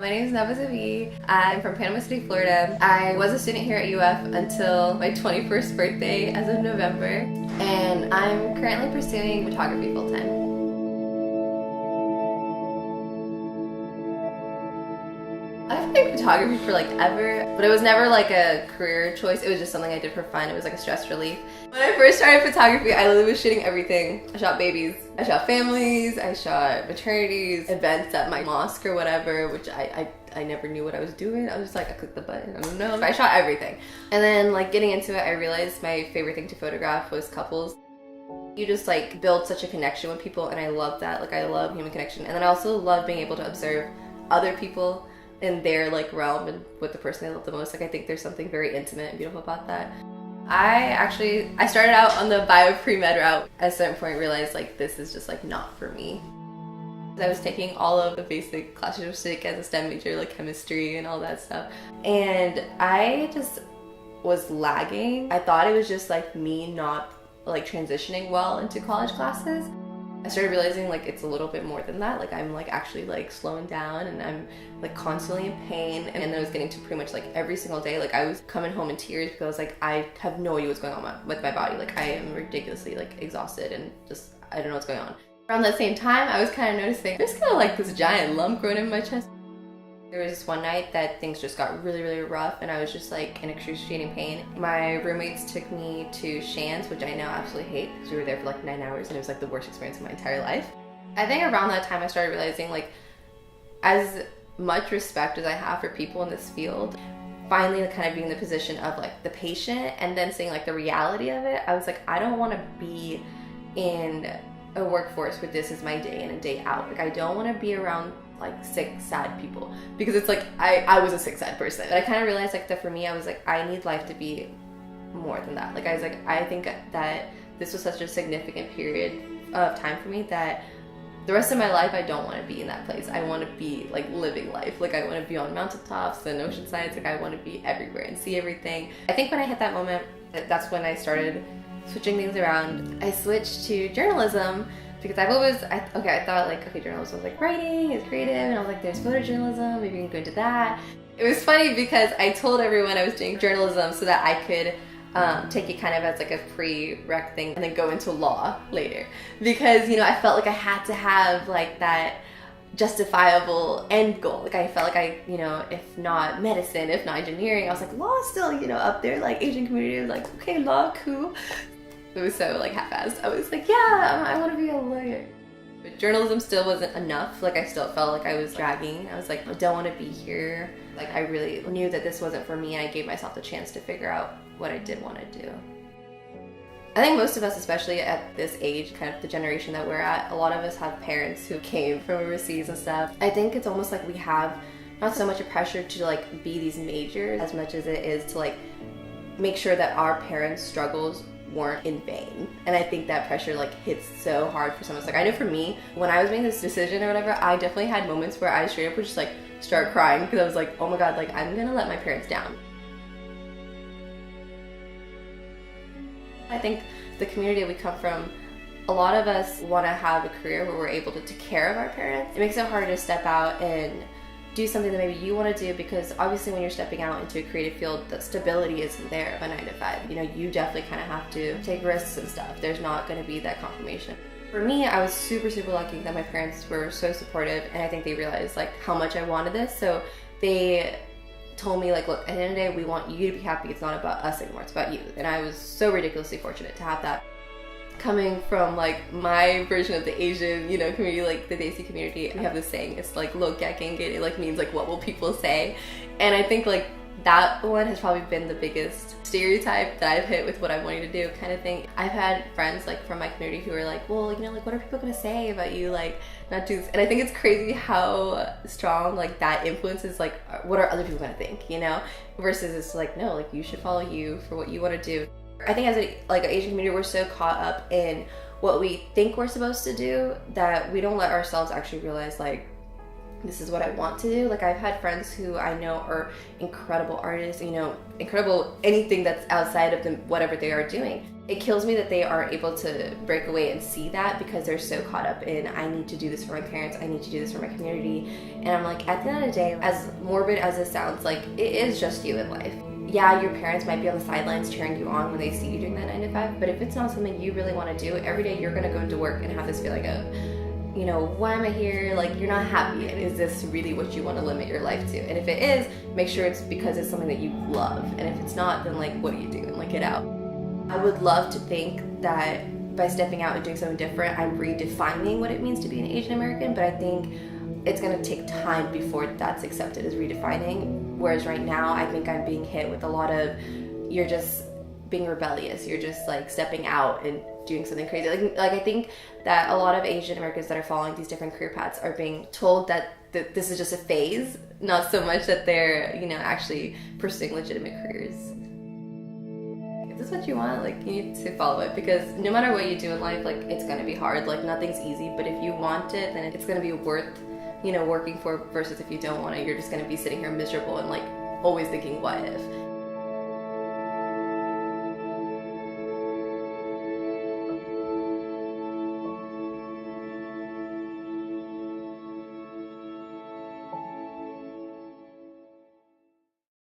My name is Nava Zavi. I'm from Panama City, Florida. I was a student here at UF until my 21st birthday as of November, and I'm currently pursuing photography full-time. I've been doing photography for ever, but it was never a career choice. It was just something I did for fun. It was a stress relief. When I first started photography, I literally was shooting everything. I shot babies, I shot families, I shot maternities, events at my mosque or whatever, which I never knew what I was doing. I was just I clicked the button, I don't know. I shot everything. And then getting into it, I realized my favorite thing to photograph was couples. You just build such a connection with people, and I love that. I love human connection. And then I also love being able to observe other people in their realm and with the person they love the most. I think there's something very intimate and beautiful about that. I started out on the bio pre-med route. At a certain point realized this is just not for me. I was taking all of the basic classes of physics as a STEM major, chemistry and all that stuff. And I just was lagging. I thought it was just me not transitioning well into college classes. I started realizing it's a little bit more than that. I'm actually slowing down, and I'm constantly in pain, and then I was getting to pretty much every single day. I was coming home in tears because I have no idea what's going on with my body. I am ridiculously exhausted, and just I don't know what's going on. Around that same time, I was kind of noticing there's kind of this giant lump growing in my chest. There was this one night that things just got really, really rough, and I was just in excruciating pain. My roommates took me to Shands, which I now absolutely hate because we were there for 9 hours, and it was the worst experience of my entire life. I think around that time I started realizing as much respect as I have for people in this field, finally kind of being in the position of the patient, and then seeing the reality of it, I was I don't want to be in a workforce where this is my day in and day out. I don't want to be around sick, sad people, because it's I was a sick, sad person. But I kind of realized that for me, I was I need life to be more than that. I was I think that this was such a significant period of time for me that the rest of my life I don't want to be in that place. I want to be living life. I want to be on mountaintops and ocean sides. I want to be everywhere and see everything. I think when I hit that moment, that's when I started switching things around. I switched to journalism because I've always, I thought journalism was writing, it's creative, and I was there's photojournalism, maybe we can go into that. It was funny because I told everyone I was doing journalism so that I could take it kind of as a pre-rec thing and then go into law later. Because, I felt I had to have that justifiable end goal. I felt if not medicine, if not engineering, I was law is still, up there, Asian community was okay, law, cool. It was so half-assed. I was yeah, I want to be a lawyer. But journalism still wasn't enough. I still felt I was dragging. I was I don't want to be here. I really knew that this wasn't for me, and I gave myself the chance to figure out what I did want to do. I think most of us, especially at this age, kind of the generation that we're at, a lot of us have parents who came from overseas and stuff. I think it's almost we have not so much a pressure to be these majors as much as it is to make sure that our parents' struggles weren't in vain. And I think that pressure hits so hard for some of us. I know for me, when I was making this decision or whatever, I definitely had moments where I straight up would just start crying because I was oh my god, I'm gonna let my parents down. I think the community we come from, a lot of us want to have a career where we're able to take care of our parents. It makes it harder to step out and do something that maybe you want to do, because obviously when you're stepping out into a creative field, the stability isn't there of a 9 to 5. You definitely kind of have to take risks and stuff. There's not going to be that confirmation. For me, I was super, super lucky that my parents were so supportive, and I think they realized how much I wanted this. So they told me look, at the end of the day, we want you to be happy. It's not about us anymore, it's about you. And I was so ridiculously fortunate to have that. Coming from my version of the Asian, community, the Desi community, we have this saying, it's lo kya kenge, it means what will people say? And I think that one has probably been the biggest stereotype that I've hit with what I'm wanting to do, kind of thing. I've had friends from my community who are well, what are people gonna say about you, not do this? And I think it's crazy how strong that influences what are other people gonna think, versus it's no, you should follow you for what you want to do. I think as an Asian community, we're so caught up in what we think we're supposed to do that we don't let ourselves actually realize this is what I want to do. I've had friends who I know are incredible artists, incredible anything that's outside of them, whatever they are doing. It kills me that they aren't able to break away and see that because they're so caught up in, I need to do this for my parents, I need to do this for my community. And I'm like, at the end of the day, as morbid as it sounds, like, it is just you in life. Yeah, your parents might be on the sidelines cheering you on when they see you doing that 9 to 5, but if it's not something you really want to do, every day you're gonna go into work and have this feeling of, you know, why am I here? Like, you're not happy. Is this really what you want to limit your life to? And if it is, make sure it's because it's something that you love. And if it's not, then like, what do you do? And like, get out. I would love to think that by stepping out and doing something different, I'm redefining what it means to be an Asian American, but I think it's gonna take time before that's accepted as redefining. Whereas right now, I think I'm being hit with a lot of, you're just being rebellious, you're just like stepping out and doing something crazy. Like I think that a lot of Asian Americans that are following these different career paths are being told that this is just a phase, not so much that they're, you know, actually pursuing legitimate careers. If this is what you want, like, you need to follow it, because no matter what you do in life, like, it's gonna be hard. Like, nothing's easy, but if you want it, then it's gonna be worth, you know, working for, versus if you don't want it, you're just gonna be sitting here miserable and like always thinking, what if?